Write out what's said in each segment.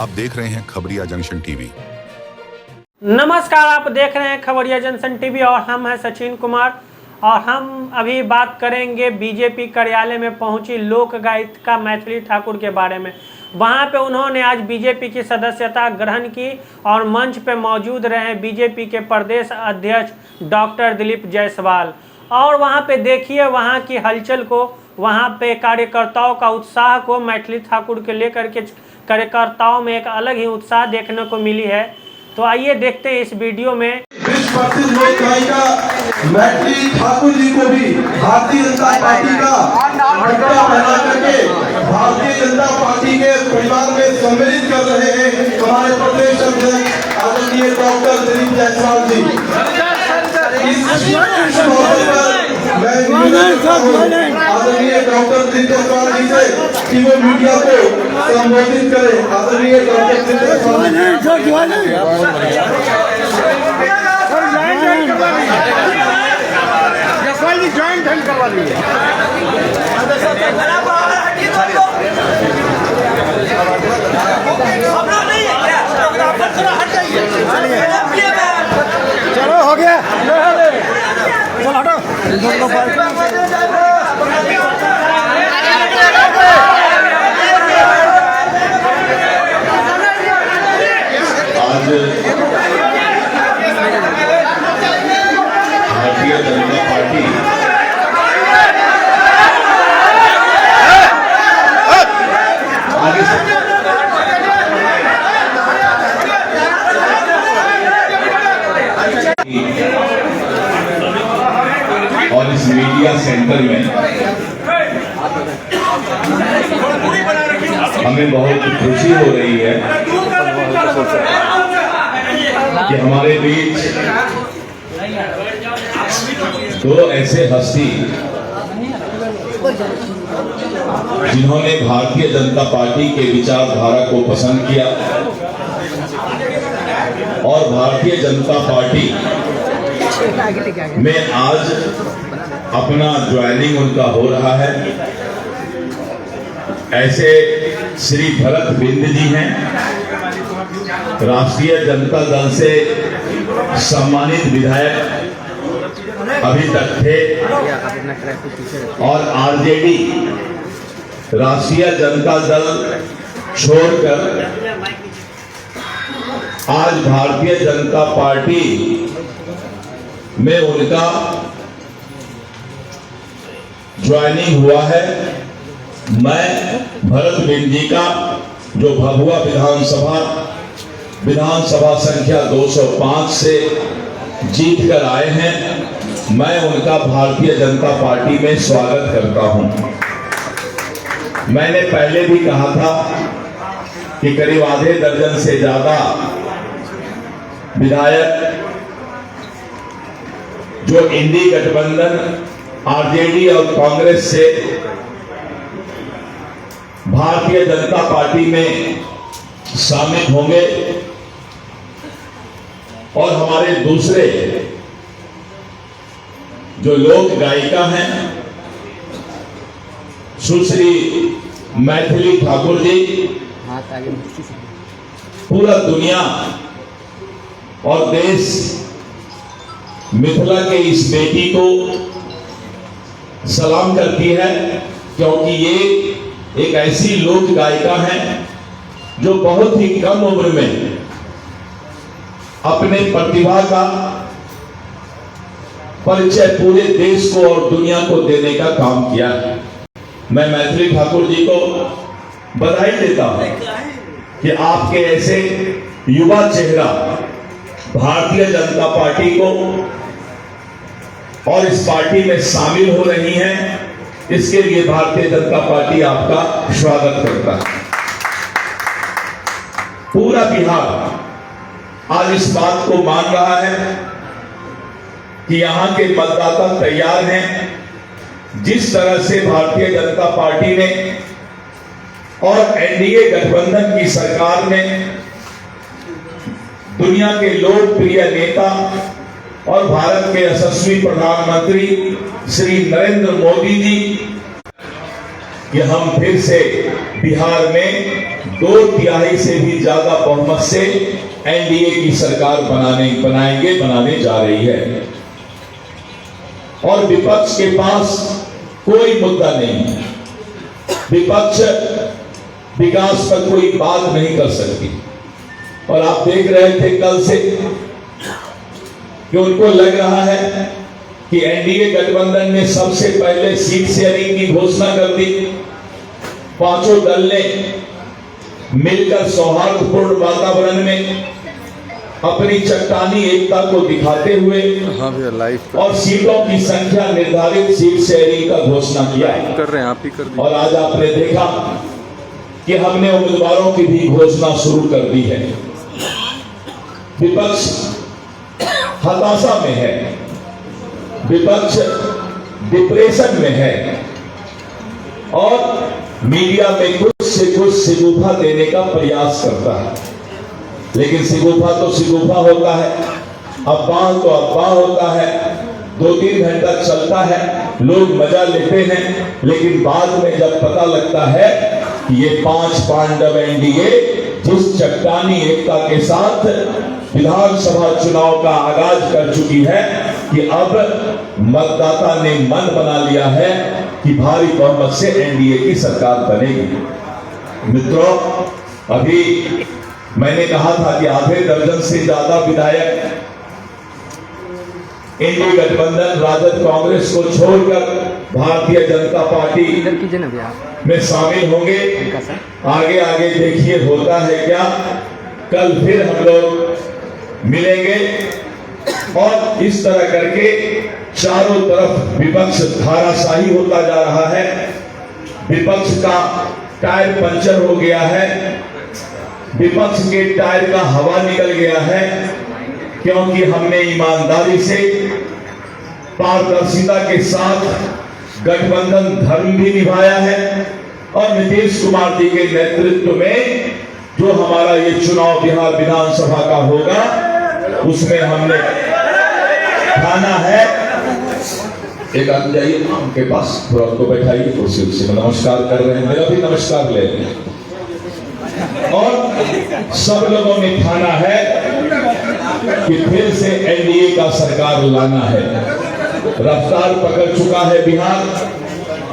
आप देख रहे हैं खबरिया जंक्शन टीवी। नमस्कार, आप देख रहे हैं खबरिया जंक्शन टीवी और हम हैं सचिन कुमार और हम अभी बात करेंगे बीजेपी कार्यालय में पहुंची लोक गायिका मैथिली ठाकुर के बारे में। वहां पे उन्होंने आज बीजेपी की सदस्यता ग्रहण की और मंच पे मौजूद रहे बीजेपी के प्रदेश अध्यक्ष डॉक्टर दिलीप जायसवाल। और वहां पे देखिए वहां की हलचल को, वहां पे कार्यकर्ताओं का उत्साह को, मैथिली ठाकुर के लेकर के कार्यकर्ताओं में एक अलग ही उत्साह देखने को मिली है। तो आइए देखते हैं इस वीडियो में। विश्व प्रसिद्ध लोक गायिका मैथिली ठाकुर जी को भी भारतीय जनता पार्टी का झंडा फहरा करके भारतीय जनता पार्टी के परिवार में सम्मिलित कर रहे हैं हमारे प्रदेश अध्यक्ष आदरणीय डॉक्टर दिलीप जायसवाल जी। आदरणीय डॉक्टर दिलीप जायसवाल जी से कि वो मीडिया को संबोधित करें। आदरणीय डॉक्टर दिलीप जायसवाल जी ज्वाइन करवा लीजिए। चलो हो गया, चलो हटो। आज भारतीय जनता पार्टी और इस मीडिया सेंटर में हमें बहुत खुशी हो रही है कि हमारे बीच दो ऐसे हस्ती जिन्होंने भारतीय जनता पार्टी के विचारधारा को पसंद किया और भारतीय जनता पार्टी में आज अपना ज्वाइनिंग उनका हो रहा है। ऐसे श्री भरत बिंद जी हैं, राष्ट्रीय जनता दल से सम्मानित विधायक अभी तक थे और आरजेडी राष्ट्रीय जनता दल छोड़कर आज भारतीय जनता पार्टी में उनका ज्वाइनिंग हुआ है। मैं भरत बिंद जी का जो भभुआ विधानसभा संख्या 205 से जीत कर आए हैं, मैं उनका भारतीय जनता पार्टी में स्वागत करता हूं। मैंने पहले भी कहा था कि करीब आधे दर्जन से ज्यादा विधायक जो इंडी गठबंधन आरजेडी और कांग्रेस से भारतीय जनता पार्टी में शामिल होंगे और हमारे दूसरे जो लोक गायिका हैं सुश्री मैथिली ठाकुर जी, पूरा दुनिया और देश मिथिला के इस बेटी को सलाम करती है, क्योंकि ये एक ऐसी लोक गायिका है जो बहुत ही कम उम्र में अपने प्रतिभा का परिचय पूरे देश को और दुनिया को देने का काम किया है। मैं मैथिली ठाकुर जी को बधाई देता हूं कि आपके ऐसे युवा चेहरा भारतीय जनता पार्टी को और इस पार्टी में शामिल हो रही हैं। इसके लिए भारतीय जनता पार्टी आपका स्वागत करता है। पूरा बिहार आज इस बात को मान रहा है कि यहां के मतदाता तैयार हैं। जिस तरह से भारतीय जनता पार्टी ने और एनडीए गठबंधन की सरकार ने दुनिया के लोकप्रिय नेता और भारत के यशस्वी प्रधानमंत्री श्री नरेंद्र मोदी जी कि हम फिर से बिहार में 2/3 से भी ज्यादा बहुमत से एनडीए की सरकार बनाने जा रही है। और विपक्ष के पास कोई मुद्दा नहीं, विपक्ष विकास पर कोई बात नहीं कर सकती। और आप देख रहे थे कल से कि उनको लग रहा है कि एनडीए गठबंधन ने सबसे पहले सीट शेयरिंग की घोषणा कर दी। पांचों दल ने मिलकर सौहार्दपूर्ण वातावरण में अपनी चट्टानी एकता को दिखाते हुए और सीटों की संख्या निर्धारित सीट शेयरिंग का घोषणा किया है। कर रहे हैं, आप ही कर और आज आपने देखा कि हमने उम्मीदवारों की भी घोषणा शुरू कर दी है। विपक्ष हताशा में है, विपक्ष डिप्रेशन में है और मीडिया में कुछ से कुछ सिगुफा देने का प्रयास करता है। लेकिन सिगुफा तो सिगुफा होता है, अफवाह तो अफवाह होता है, 2-3 घंटा चलता है, लोग मजा लेते हैं, लेकिन बाद में जब पता लगता है कि ये 5 पांडव एनडीए जिस चट्टानी एकता के साथ विधानसभा चुनाव का आगाज कर चुकी है कि अब मतदाता ने मन बना लिया है कि भारी बहुमत से एनडीए की सरकार बनेगी। मित्रों, अभी मैंने कहा था कि आधे दर्जन से ज्यादा विधायक एनडीए गठबंधन राजद कांग्रेस को छोड़कर भारतीय जनता पार्टी में शामिल होंगे। आगे आगे देखिए होता है क्या। कल फिर हम लोग मिलेंगे और इस तरह करके चारों तरफ विपक्ष धाराशाही होता जा रहा है। विपक्ष का टायर पंचर हो गया है, विपक्ष के टायर का हवा निकल गया है, क्योंकि हमने ईमानदारी से पारदर्शिता के साथ गठबंधन धर्म भी निभाया है और नीतीश कुमार जी के नेतृत्व में जो हमारा ये चुनाव बिहार विधानसभा का होगा उसमें हमने ठाना है। एक आदमी जाइए उनके पास, थोड़ा उनको बैठाइए कुर्सी से, नमस्कार कर रहे हैं, मेरा भी नमस्कार ले लें। और सब लोगों ने ठाना है कि फिर से एनडीए का सरकार लाना है। रफ्तार पकड़ चुका है बिहार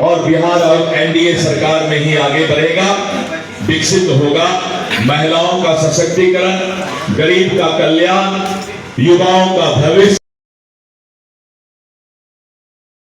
और बिहार अब एनडीए सरकार में ही आगे बढ़ेगा, विकसित होगा। महिलाओं का सशक्तिकरण, गरीब का कल्याण, युवाओं का भविष्य